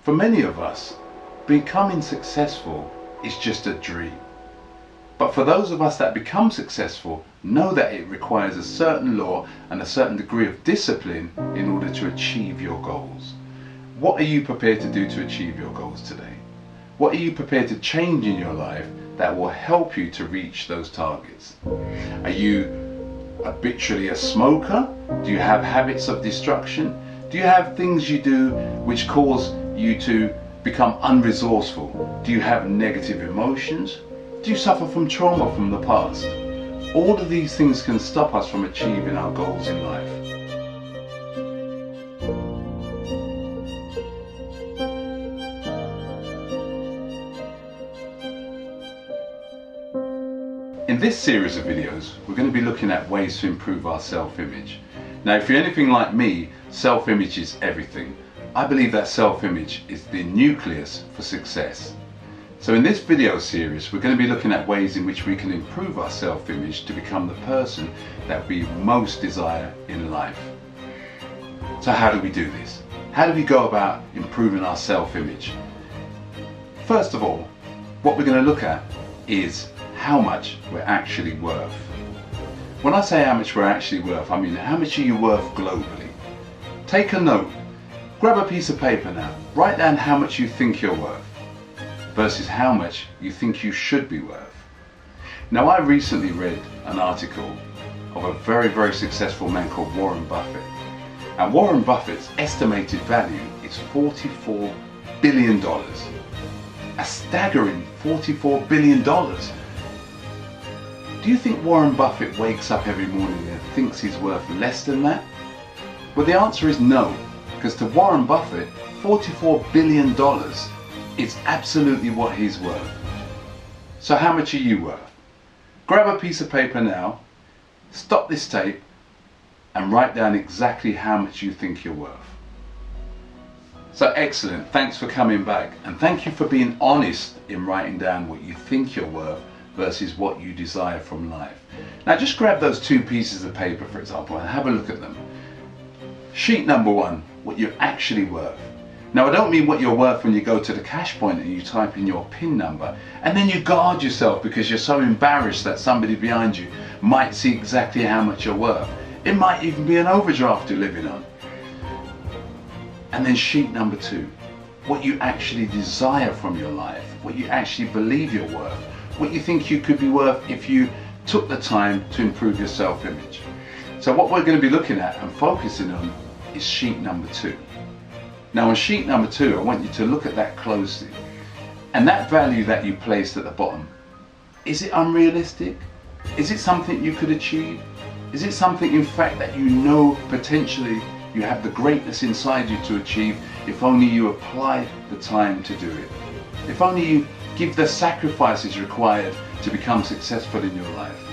For many of us, becoming successful is just a dream. But for those of us that become successful, know that it requires a certain law and a certain degree of discipline in order to achieve your goals. What are you prepared to do to achieve your goals today? What are you prepared to change in your life that will help you to reach those targets? Are you habitually a smoker? Do you have habits of destruction? Do you have things you do which cause you to become unresourceful? Do you have negative emotions? Do you suffer from trauma from the past? All of these things can stop us from achieving our goals in life. In this series of videos, we're going to be looking at ways to improve our self-image. Now, if you're anything like me, self-image is everything. I believe that self-image is the nucleus for success. So in this video series, we're going to be looking at ways in which we can improve our self-image to become the person that we most desire in life. So how do we do this? How do we go about improving our self-image? First of all, what we're going to look at is how much we're actually worth. When I say how much we're actually worth, I mean how much are you worth globally? Take a note, grab a piece of paper now, write down how much you think you're worth versus how much you think you should be worth. Now, I recently read an article of a very, very successful man called Warren Buffett. And Warren Buffett's estimated value is $44 billion. A staggering $44 billion. Do you think Warren Buffett wakes up every morning and thinks he's worth less than that? Well, the answer is no, because to Warren Buffett, $44 billion is absolutely what he's worth. So how much are you worth? Grab a piece of paper now, stop this tape, and write down exactly how much you think you're worth. So excellent, thanks for coming back, and thank you for being honest in writing down what you think you're worth versus what you desire from life. Now just grab those two pieces of paper, for example, and have a look at them. Sheet number one, what you're actually worth. Now, I don't mean what you're worth when you go to the cash point and you type in your PIN number and then you guard yourself because you're so embarrassed that somebody behind you might see exactly how much you're worth. It might even be an overdraft you're living on. And then sheet number two, what you actually desire from your life, what you actually believe you're worth, what you think you could be worth if you took the time to improve your self-image. So what we're going to be looking at and focusing on is sheet number two. Now on sheet number two, I want you to look at that closely. And that value that you placed at the bottom, is it unrealistic? Is it something you could achieve? Is it something in fact that you know potentially you have the greatness inside you to achieve if only you apply the time to do it? If only you give the sacrifices required to become successful in your life?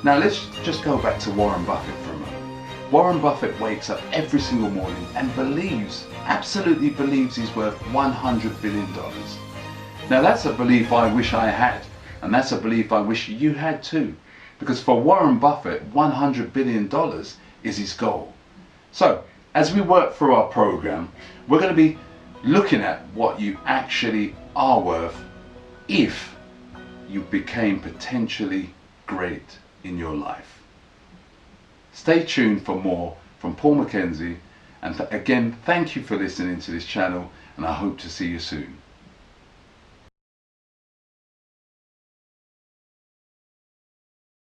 Now let's just go back to Warren Buffett for a moment. Warren Buffett wakes up every single morning and absolutely believes he's worth $100 billion. Now that's a belief I wish I had, and that's a belief I wish you had too. Because for Warren Buffett, $100 billion is his goal. So, as we work through our program, we're going to be looking at what you actually are worth if you became potentially great in your life. Stay tuned for more from Paul Mckenzie, and again, thank you for listening to this channel, and I hope to see you soon.